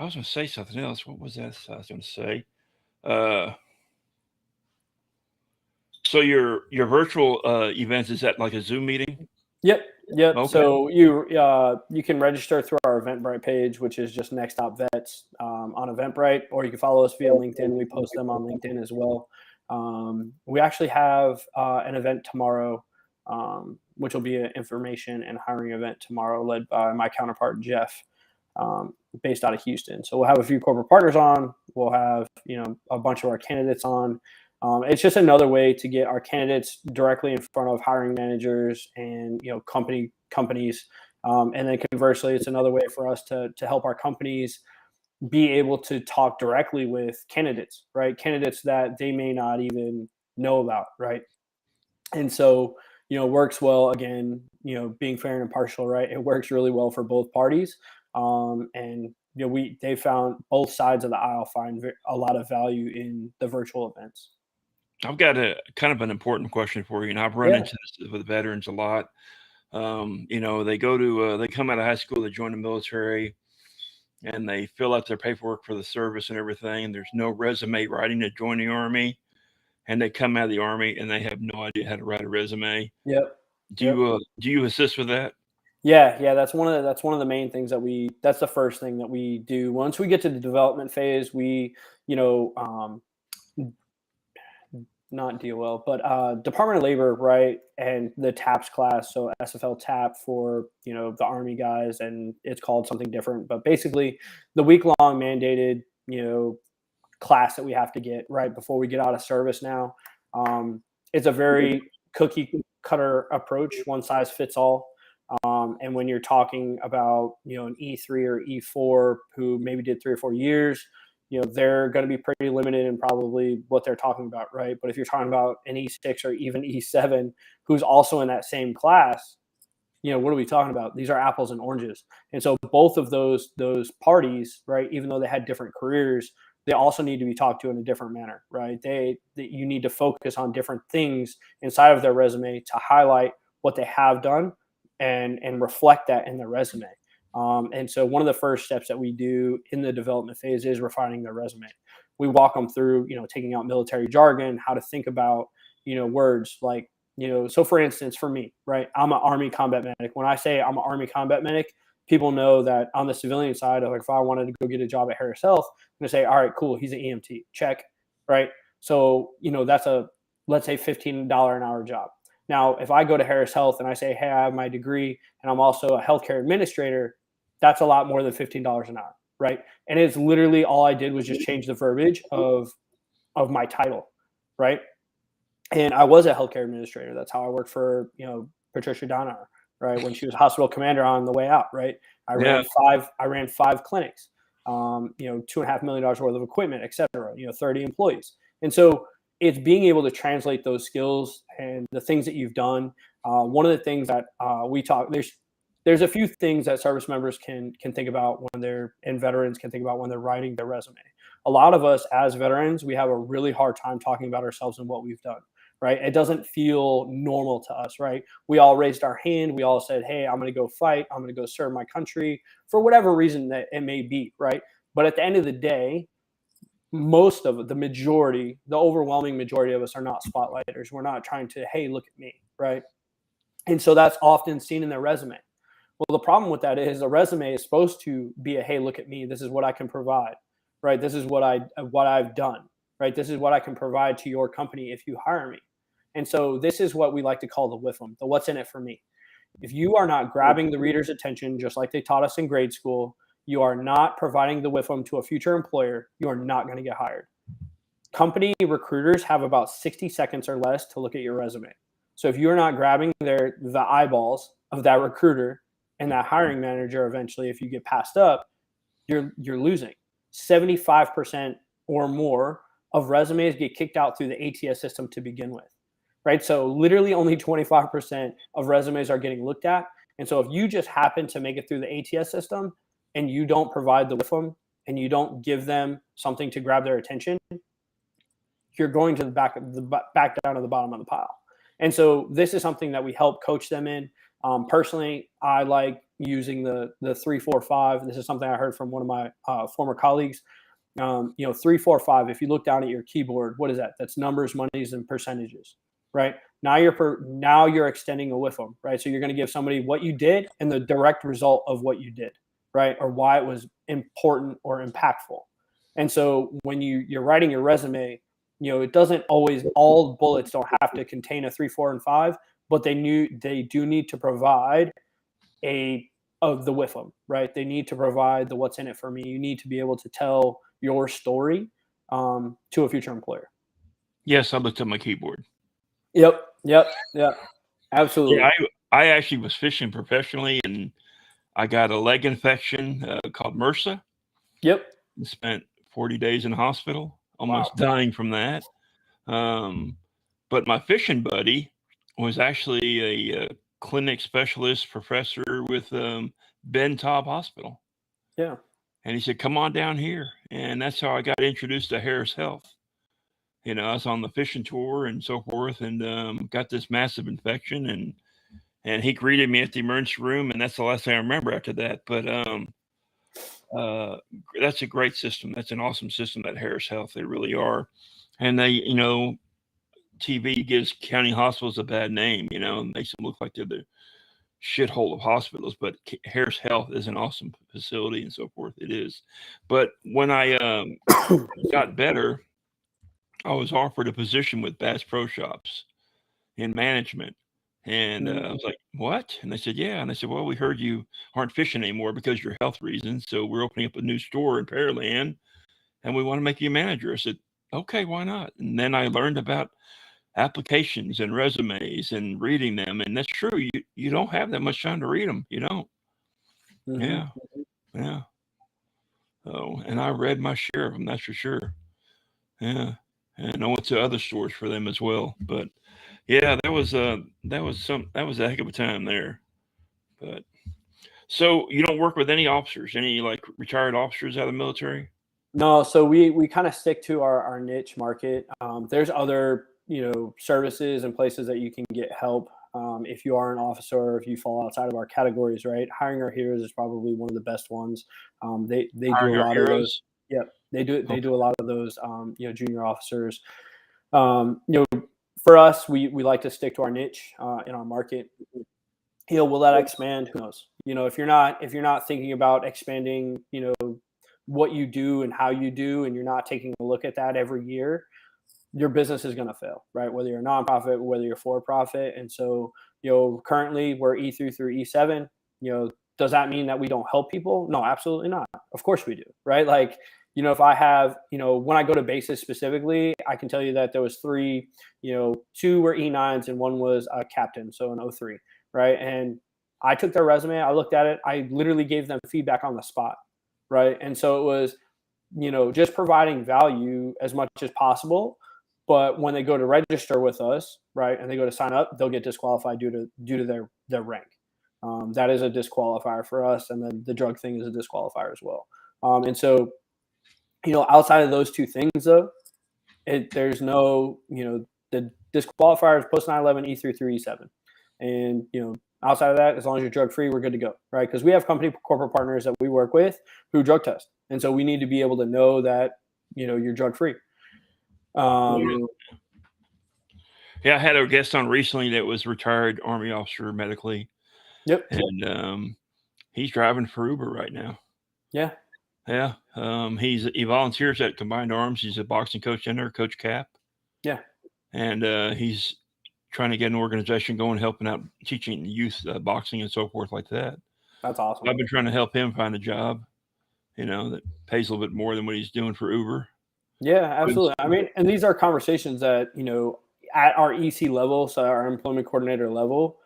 was gonna say something else. What was that I was gonna say? So your virtual events, is that like a Zoom meeting? Yep. Okay. So you can register through our Eventbrite page, which is just NextOp Vets on Eventbrite, or you can follow us via LinkedIn. We post them on LinkedIn as well. We actually have an event tomorrow which will be an information and hiring event tomorrow, led by my counterpart Jeff, based out of Houston. So we'll have a few corporate partners on. We'll have a bunch of our candidates on. It's just another way to get our candidates directly in front of hiring managers and companies. And then conversely, it's another way for us to help our companies be able to talk directly with candidates, right? Candidates that they may not even know about, right? And so, works well, again, being fair and impartial, right? It works really well for both parties. And they found both sides of the aisle find a lot of value in the virtual events. I've got a kind of an important question for you, and I've run into this with veterans a lot. They come out of high school, they join the military, and they fill out their paperwork for the service and everything. And there's no resume writing to join the Army, and they come out of the Army and they have no idea how to write a resume. Yep. Do you assist with that? Yeah. That's one of the main things that's the first thing that we do. Once we get to the development phase, we, not DOL, but Department of Labor, right, and the TAPS class, so SFL TAP for the Army guys, and it's called something different, but basically the week-long mandated class that we have to get right before we get out of service now. It's a very cookie cutter approach, one size fits all. And when you're talking about an E3 or E4 who maybe did 3 or 4 years, they're going to be pretty limited in probably what they're talking about, right? But if you're talking about an E6 or even E7 who's also in that same class, what are we talking about? These are apples and oranges. And so both of those parties, right, even though they had different careers, they also need to be talked to in a different manner, right? You need to focus on different things inside of their resume to highlight what they have done and reflect that in their resume. And so one of the first steps that we do in the development phase is refining their resume. We walk them through, taking out military jargon, how to think about, words like, so for instance, for me, right, I'm an Army combat medic. When I say I'm an Army combat medic, people know that on the civilian side, like if I wanted to go get a job at Harris Health, I'm going to say, all right, cool, he's an EMT, check, right? So, that's let's say $15 an hour job. Now, if I go to Harris Health and I say, hey, I have my degree and I'm also a healthcare administrator, that's a lot more than $15 an hour, right? And it's literally all I did was just change the verbiage of my title, right? And I was a healthcare administrator. That's how I worked for, Patricia Donar, right? When she was hospital commander on the way out, right? I ran 5 clinics, $2.5 million worth of equipment, et cetera, 30 employees. And so it's being able to translate those skills and the things that you've done. One of the things that we talk, there's a few things that service members can think about and veterans can think about when they're writing their resume. A lot of us as veterans, we have a really hard time talking about ourselves and what we've done, right? It doesn't feel normal to us, right? We all raised our hand. We all said, hey, I'm going to go fight. I'm going to go serve my country for whatever reason that it may be, right? But at the end of the day, most of it, the overwhelming majority of us are not spotlighters. We're not trying to, hey, look at me, right? And so that's often seen in their resume. Well, the problem with that is a resume is supposed to be a, hey, look at me. This is what I can provide, right? This is what I've done, right? This is what I can provide to your company if you hire me. And so this is what we like to call the WIFM, the what's in it for me. If you are not grabbing the reader's attention, just like they taught us in grade school, you are not providing the WIFM to a future employer, you are not going to get hired. Company recruiters have about 60 seconds or less to look at your resume. So if you're not grabbing the eyeballs of that recruiter and that hiring manager, eventually, if you get passed up, you're losing. 75% or more of resumes get kicked out through the ATS system to begin with, right? So literally only 25% of resumes are getting looked at. And so if you just happen to make it through the ATS system and you don't provide the WIFM and you don't give them something to grab their attention, you're going to back down to the bottom of the pile. And so this is something that we help coach them in. Personally, I like using the 3-4-5. This is something I heard from one of my former colleagues. 3-4-5. If you look down at your keyboard, what is that? That's numbers, monies, and percentages, right? Now you're extending a WIFM, right? So you're going to give somebody what you did and the direct result of what you did, right? Or why it was important or impactful. And so when you're writing your resume, it doesn't always, all bullets don't have to contain a 3, 4, and 5, but they do need to provide of the WIFM, right? They need to provide the what's in it for me. You need to be able to tell your story to a future employer. Yes, I looked at my keyboard. Yep. Absolutely. Yeah, I actually was fishing professionally, and I got a leg infection called MRSA. Yep. And spent 40 days in the hospital, almost dying from that. But my fishing buddy was actually a clinic specialist professor with Ben Taub Hospital. Yeah. And he said, come on down here. And that's how I got introduced to Harris Health. You know, I was on the fishing tour and so forth, and got this massive infection, and he greeted me at the emergency room, and that's the last thing I remember after that. But that's a great system. That's an awesome system, that Harris Health. They really are. And they, you know, TV gives county hospitals a bad name, you know, and makes them look like they're the shithole of hospitals, but Harris Health is an awesome facility and so forth. It is. But when I got better, I was offered a position with Bass Pro Shops in management. And I was like, what? And they said, yeah. And I said, well, we heard you aren't fishing anymore because of your health reasons. So we're opening up a new store in Pearland, and we want to make you a manager. I said, okay, why not? And then I learned about applications and resumes and reading them. And that's true. You don't have that much time to read them. You don't. Yeah. Oh, and I read my share of them. That's for sure. Yeah. And I went to other stores for them as well. But yeah, that was a heck of a time there. But so you don't work with any officers, any like retired officers out of the military? No, so we kind of stick to our niche market. There's other, services and places that you can get help. If you are an officer, or if you fall outside of our categories, right? Hiring Our Heroes is probably one of the best ones. They do a lot of those. Yep, they do a lot of those. Junior officers. For us, we like to stick to our niche in our market. Will that expand? Who knows? If you're not thinking about expanding, what you do and how you do, and you're not taking a look at that every year, your business is going to fail, right? Whether you're a nonprofit, whether you're for profit. And so, currently we're E3-E7. Does that mean that we don't help people? No, absolutely not. Of course we do, right? Like, if I have, when I go to bases specifically, I can tell you that there was 3, 2 were E9s and 1 was a captain, so an 03, right? And I took their resume, I looked at it, I literally gave them feedback on the spot, right? And so it was, just providing value as much as possible. But when they go to register with us, right, and they go to sign up, they'll get disqualified due to their rank. That is a disqualifier for us, and then the drug thing is a disqualifier as well. And so, outside of those 2 things, though, there's no, the disqualifier is post 9/11, E3-E7, and outside of that, as long as you're drug free, we're good to go, right? Because we have corporate partners that we work with who drug test, and so we need to be able to know that you're drug free. Yeah, I had a guest on recently that was retired Army officer medically. Yep. And he's driving for Uber right now. Yeah. Yeah. He volunteers at Combined Arms. He's a boxing coach in there, Coach Cap. Yeah. And he's trying to get an organization going, helping out, teaching youth boxing and so forth like that. That's awesome. I've been trying to help him find a job, that pays a little bit more than what he's doing for Uber. Yeah, absolutely. I mean, and these are conversations that, at our EC level, so our employment coordinator level,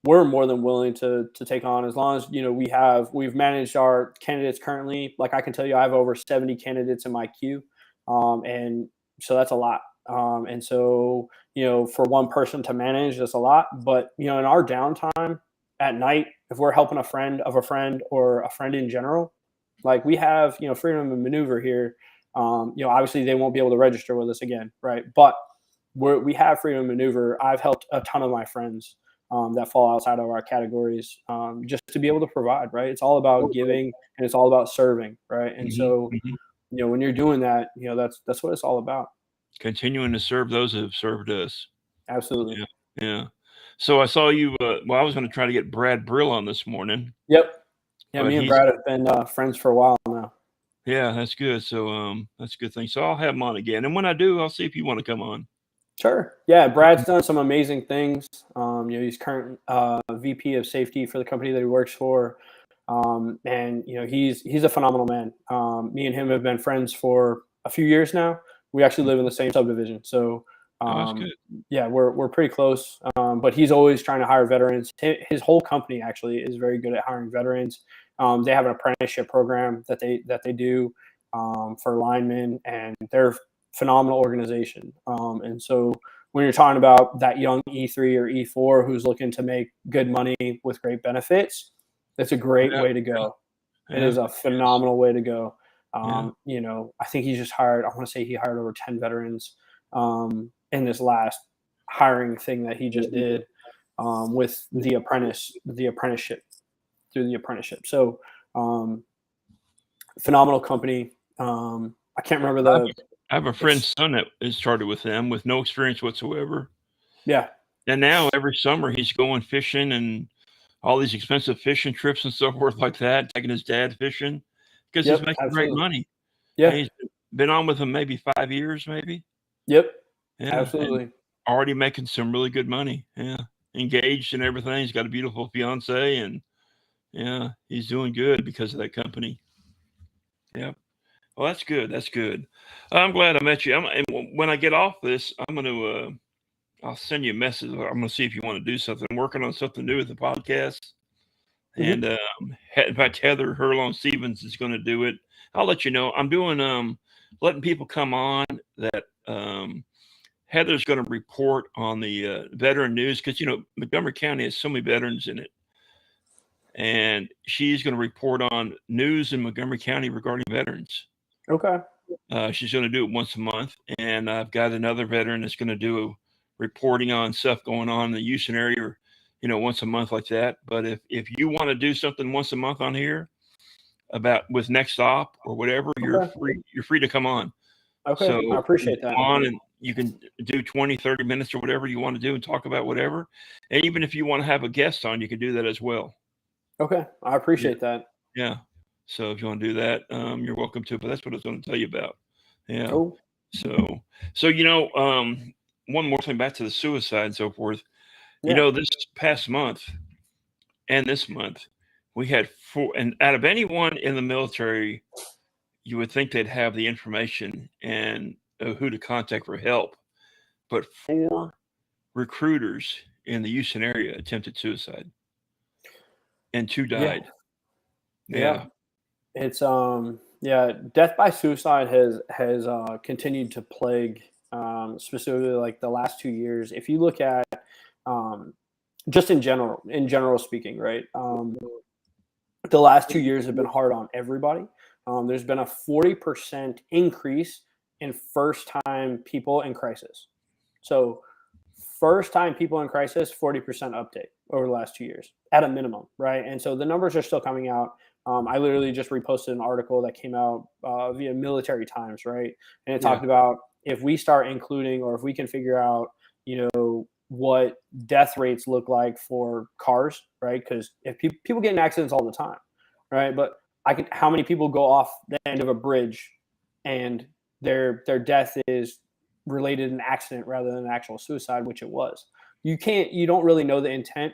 we're more than willing to take on, as long as, we've managed our candidates currently. Like, I can tell you, I have over 70 candidates in my queue. And so that's a lot. And so, for one person to manage, that's a lot. But, in our downtime at night, if we're helping a friend of a friend or a friend in general, like, we have, freedom of maneuver here. Obviously they won't be able to register with us again, right? But we have freedom of maneuver. I've helped a ton of my friends that fall outside of our categories, just to be able to provide, right? It's all about giving, and it's all about serving, right? And so, when you're doing that, that's what it's all about. Continuing to serve those who have served us. Absolutely. Yeah. So I saw you. I was going to try to get Brad Brill on this morning. Yep. Yeah, me and Brad have been friends for a while now. Yeah, that's good. So that's a good thing. So I'll have him on again. And when I do, I'll see if you want to come on. Sure. Yeah, Brad's done some amazing things. He's current VP of safety for the company that he works for, and he's a phenomenal man. Me and him have been friends for a few years now. We actually live in the same subdivision, so that's good. yeah, we're pretty close. But he's always trying to hire veterans. His whole company actually is very good at hiring veterans. They have an apprenticeship program that they do for linemen, and they're phenomenal organization. And so when you're talking about that young E3 or E4 who's looking to make good money with great benefits, that's a great way to go. It is a phenomenal way to go. I think he just hired, I want to say he hired over 10 veterans in this last hiring thing that he just did with the apprenticeship through the apprenticeship. So phenomenal company. I can't remember I have a friend's son that has started with them with no experience whatsoever. Yeah. And now every summer he's going fishing and all these expensive fishing trips and so forth like that, taking his dad fishing because he's making great money. Yeah. And he's been on with him maybe 5 years, maybe. Yep. Yeah, absolutely. Already making some really good money. Yeah. Engaged and everything. He's got a beautiful fiance and yeah, he's doing good because of that company. Yeah. Well, that's good. That's good. I'm glad I met you. And when I get off this, I'm going to, I'll send you a message. I'm going to see if you want to do something. I'm working on something new with the podcast. And in fact, Heather Hurlong-Stevens is going to do it. I'll let you know. I'm doing, letting people come on that Heather's going to report on the veteran news because, Montgomery County has so many veterans in it. And she's going to report on news in Montgomery County regarding veterans. Okay. She's going to do it once a month. And I've got another veteran that's going to do reporting on stuff going on in the Houston area, once a month like that. But if you want to do something once a month on here about with NextOp or whatever, you're free to come on. Okay. So I appreciate that. On and you can do 20, 30 minutes or whatever you want to do and talk about whatever. And even if you want to have a guest on, you can do that as well. Okay. I appreciate that. Yeah. So if you want to do that, you're welcome to, but that's what I was going to tell you about. Yeah. Cool. So, one more thing back to the suicide and so forth. Yeah. This past month and this month, we had 4, and out of anyone in the military, you would think they'd have the information and who to contact for help. But 4 recruiters in the Houston area attempted suicide. And 2 died. Yeah. It's death by suicide has continued to plague specifically like the last 2 years. If you look at just in general speaking, right? The last 2 years have been hard on everybody. There's been a 40% increase in first-time people in crisis. So first-time people in crisis, 40% uptake over the last 2 years at a minimum, right? And so the numbers are still coming out. I literally just reposted an article that came out via Military Times, right? And it talked about if we start including or if we can figure out, what death rates look like for cars, right? Because if people get in accidents all the time, right? But how many people go off the end of a bridge and their death is related to an accident rather than an actual suicide, which it was. You don't really know the intent,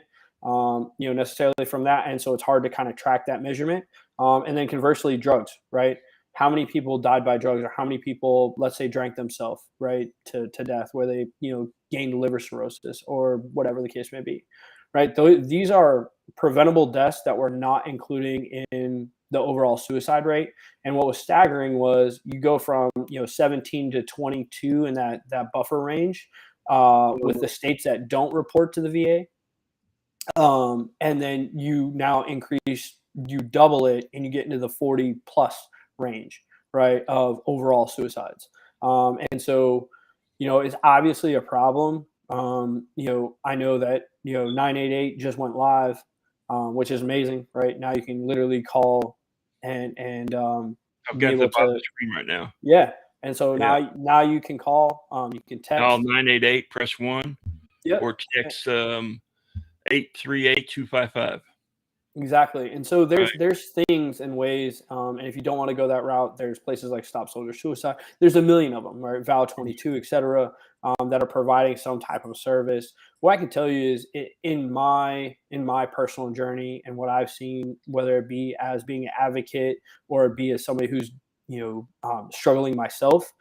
necessarily from that. And so it's hard to kind of track that measurement. And then conversely, drugs, right? How many people died by drugs or how many people, let's say, drank themselves, right, to death where they, gained liver cirrhosis or whatever the case may be, right? These are preventable deaths that we're not including in the overall suicide rate. And what was staggering was you go from, 17 to 22 in that buffer range with the states that don't report to the VA. And then you now you double it and you get into the 40 plus range, right, of overall suicides. And so, it's obviously a problem. I know that, 988 just went live, which is amazing, right? Now you can literally call and I've got the screen right now. Yeah. And so now you can call, you can text. Call 988, press 1, or text 838-255. Exactly. And so Right. there's things and ways, and if you don't want to go that route, there's places like Stop Soldier Suicide. There's a million of them, right? Vow 22, etc., that are providing some type of service. What I can tell you is, in my personal journey and what I've seen, whether it be as being an advocate or it be as somebody who's struggling myself,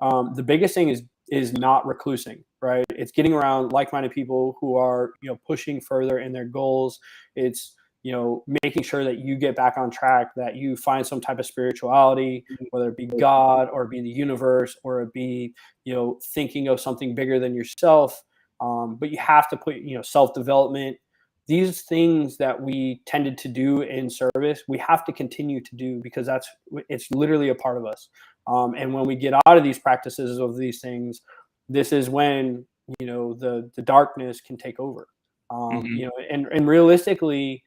the biggest thing is not reclusing, right? It's getting around like-minded people who are pushing further in their goals. It's making sure that you get back on track, that you find some type of spirituality, whether it be God or it be the universe or it be, thinking of something bigger than yourself. But you have to put, self-development, these things that we tended to do in service, we have to continue to do because it's literally a part of us. And when we get out of these practices of these things, this is when, the darkness can take over. And realistically,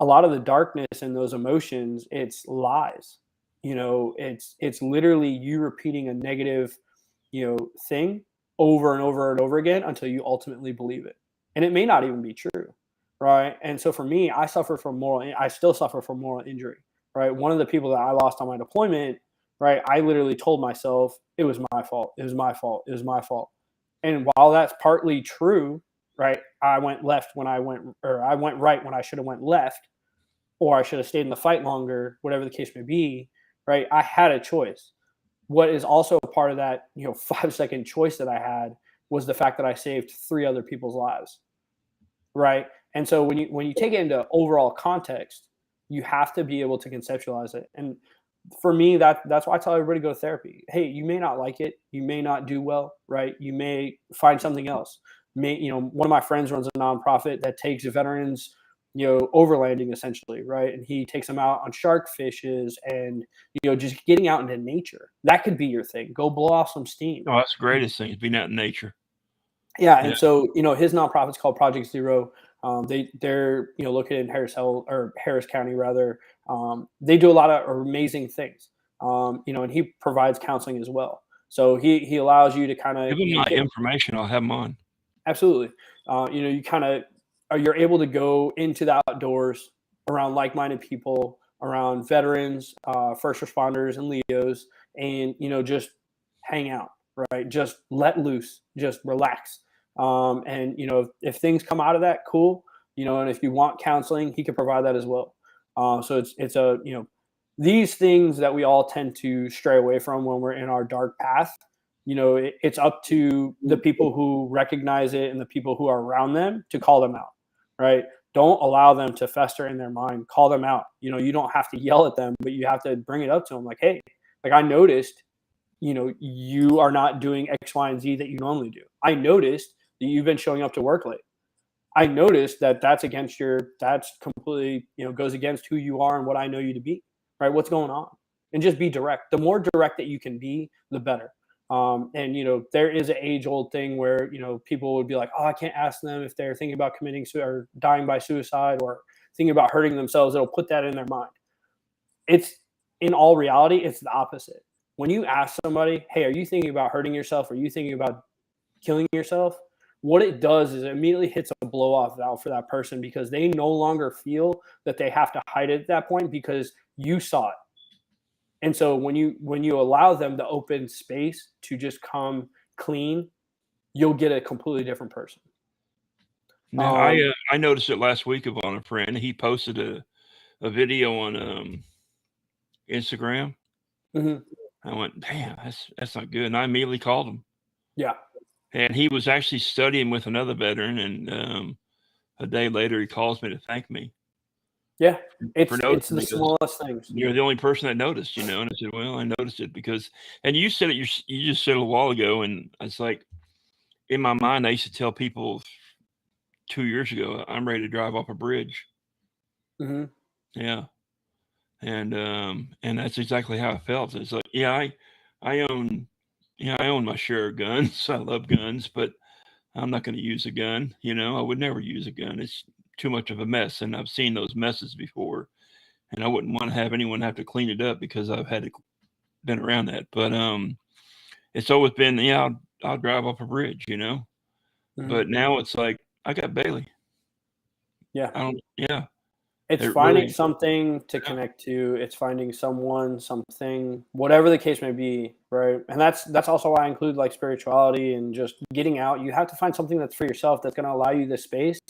a lot of the darkness and those emotions, it's lies. It's literally you repeating a negative, thing over and over and over again until you ultimately believe it. And it may not even be true, right? And so for me, I still suffer from moral injury, right? One of the people that I lost on my deployment, right? I literally told myself it was my fault. It was my fault. It was my fault. And while that's partly true, right? I went right when I should have went left, or I should have stayed in the fight longer, whatever the case may be, right? I had a choice. What is also a part of that, 5-second choice that I had was the fact that I saved 3 other people's lives, right? And so when you take it into overall context, you have to be able to conceptualize it. And for me, that's why I tell everybody to go to therapy. Hey, you may not like it, you may not do well, right? You may find something else. One of my friends runs a nonprofit that takes veterans, overlanding essentially, right? And he takes them out on shark fishes and, just getting out into nature. That could be your thing. Go blow off some steam. Oh, that's the greatest thing, is being out in nature. Yeah. And so, his nonprofit's called Project Zero. They're located in Harris County rather. They do a lot of amazing things. And he provides counseling as well. So he allows you to kind of Give them my information. I'll have them on. Absolutely. You kind of you're able to go into the outdoors around like-minded people, around veterans, first responders, and Leos, and just hang out, right? Just let loose, just relax. And if things come out of that, cool. And if you want counseling, he can provide that as well. So it's a these things that we all tend to stray away from when we're in our dark path. It's up to the people who recognize it and the people who are around them to call them out, right? Don't allow them to fester in their mind. Call them out. You don't have to yell at them, but you have to bring it up to them. Like, hey, like I noticed, you are not doing X, Y, and Z that you normally do. I noticed that you've been showing up to work late. I noticed that that's completely, goes against who you are and what I know you to be, right? What's going on? And just be direct. The more direct that you can be, the better. And there is an age-old thing where people would be like, oh, I can't ask them if they're thinking about committing suicide or dying by suicide or thinking about hurting themselves. It'll put that in their mind. It's in all reality, it's the opposite. When you ask somebody, hey, are you thinking about hurting yourself? Are you thinking about killing yourself? What it does is it immediately hits a blow-off valve for that person because they no longer feel that they have to hide it at that point because you saw it. And so when you allow them the open space to just come clean, you'll get a completely different person. Now, I noticed it last week on a friend. He posted a video on Instagram. Mm-hmm. I went, damn, that's not good. And I immediately called him. Yeah. And he was actually studying with another veteran. And a day later, he calls me to thank me. Yeah, it's the smallest things. You're the only person that noticed, And I said, well, I noticed it because, and you said it, you just said it a while ago. And it's like, in my mind, I used to tell people 2 years ago, I'm ready to drive off a bridge. Mm-hmm. Yeah. And that's exactly how I felt. It's like, yeah, I own my share of guns. I love guns, but I'm not going to use a gun. I would never use a gun. It's too much of a mess. And I've seen those messes before, and I wouldn't want to have anyone have to clean it up because I've been around that. But it's always been, yeah, I'll drive off a bridge, Mm-hmm. But now it's like, I got Bailey. Yeah. It's finding something to connect to. It's finding someone, something, whatever the case may be, right? And that's also why I include like spirituality and just getting out. You have to find something that's for yourself that's going to allow you the space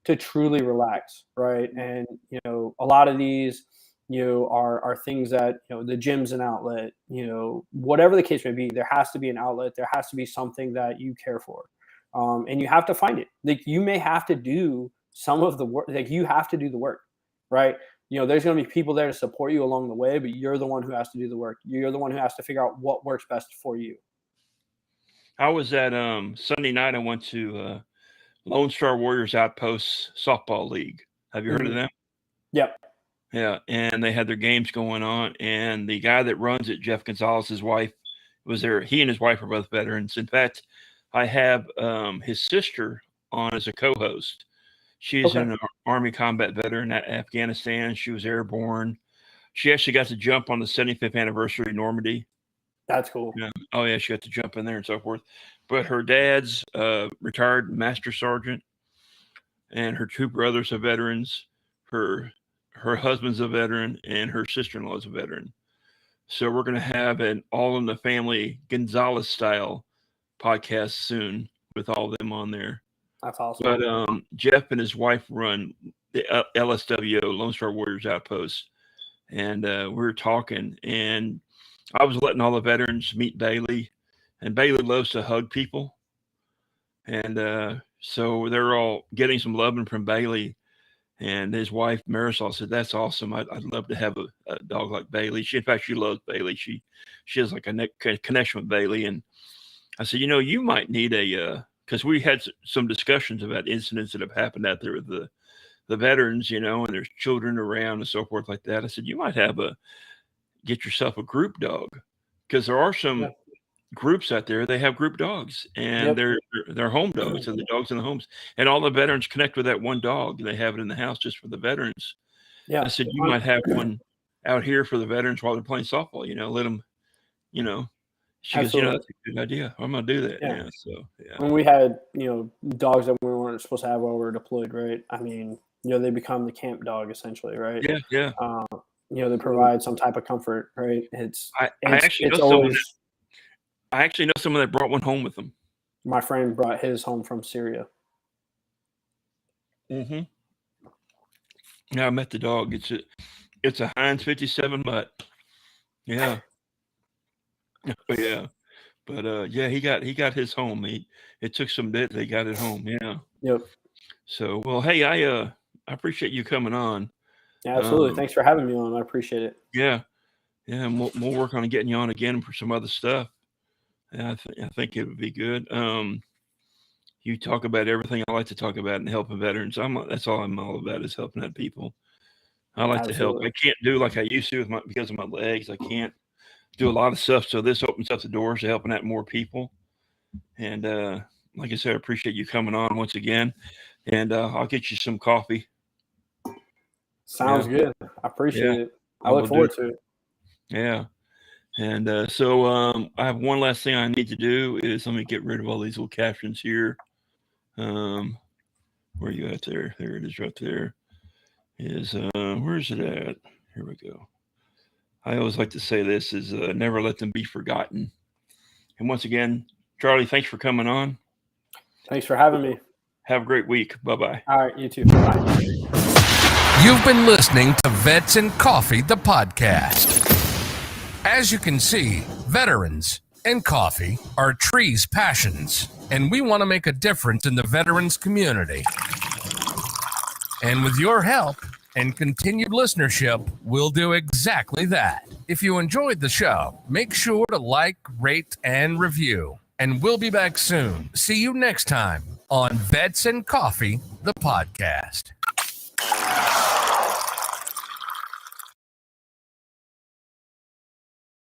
to truly relax, right? And a lot of these, are things that the gym's an outlet. Whatever the case may be, there has to be an outlet. There has to be something that you care for, and you have to find it. Like you may have to do some of the work. Like you have to do the work. Right. There's going to be people there to support you along the way, but you're the one who has to do the work. You're the one who has to figure out what works best for you. I was at Sunday night. I went to Lone Star Warriors Outpost Softball League. Have you heard of them? Yep. Yeah. And they had their games going on. And the guy that runs it, Jeff Gonzalez, his wife, was there. He and his wife are both veterans. In fact, I have his sister on as a co-host. She's an Army combat veteran at Afghanistan. She was airborne. She actually got to jump on the 75th anniversary of Normandy. That's cool. Yeah. Oh, yeah. She got to jump in there and so forth. But her dad's retired master sergeant, and her two brothers are veterans. Her husband's a veteran, and her sister-in-law is a veteran. So we're going to have an All in the Family Gonzalez style podcast soon with all of them on there. That's awesome. But Jeff and his wife run the LSWO, Lone Star Warriors Outpost. And we were talking, and I was letting all the veterans meet Bailey. And Bailey loves to hug people. And so they're all getting some loving from Bailey. And his wife, Marisol, said, that's awesome. I'd love to have a dog like Bailey. In fact, she loves Bailey. She has like a connection with Bailey. And I said, you might need because we had some discussions about incidents that have happened out there with the veterans, and there's children around and so forth like that. I said, you might get yourself a group dog, because there are some groups out there. They have group dogs, and they're home dogs, and the dogs in the homes, and all the veterans connect with that one dog. They have it in the house just for the veterans. Yeah. I said, you might have one out here for the veterans while they're playing softball, let them, She goes, that's a good idea. I'm going to do that. Yeah. So, when we had, dogs that we weren't supposed to have while we were deployed, right? I mean, they become the camp dog essentially, right? Yeah. Yeah. They provide some type of comfort, right? I actually know someone that brought one home with them. My friend brought his home from Syria. Mm-hmm. Yeah, I met the dog. It's a Heinz 57 mutt. Yeah. Yeah, but he got his home. It took some bit. They got it home. Yeah. Yep. So, well, hey, I appreciate you coming on. Yeah, absolutely. Thanks for having me on. I appreciate it. Yeah, and we'll work on getting you on again for some other stuff. Yeah, I think it would be good. You talk about everything I like to talk about and helping veterans. That's all I'm all about, is helping out people. I like to help. I can't do like I used to because of my legs. I can't do a lot of stuff, so this opens up the doors to helping out more people. And like I said, I appreciate you coming on once again, and I'll get you some coffee. Sounds good. I appreciate it. I look forward to it. Yeah. And so I have one last thing I need to do is let me get rid of all these little captions here. Where are you at there? There it is right there. Where's it at? Here we go. I always like to say this is never let them be forgotten. And once again, Charlie, thanks for coming on. Thanks for having me. Have a great week. Bye-bye. All right, you too. Bye. You've been listening to Vets and Coffee, the podcast. As you can see, veterans and coffee are Tree's passions, and we want to make a difference in the veterans community. And with your help and continued listenership, we'll do exactly that. If you enjoyed the show, make sure to like, rate, and review. And we'll be back soon. See you next time on Vets and Coffee, the podcast.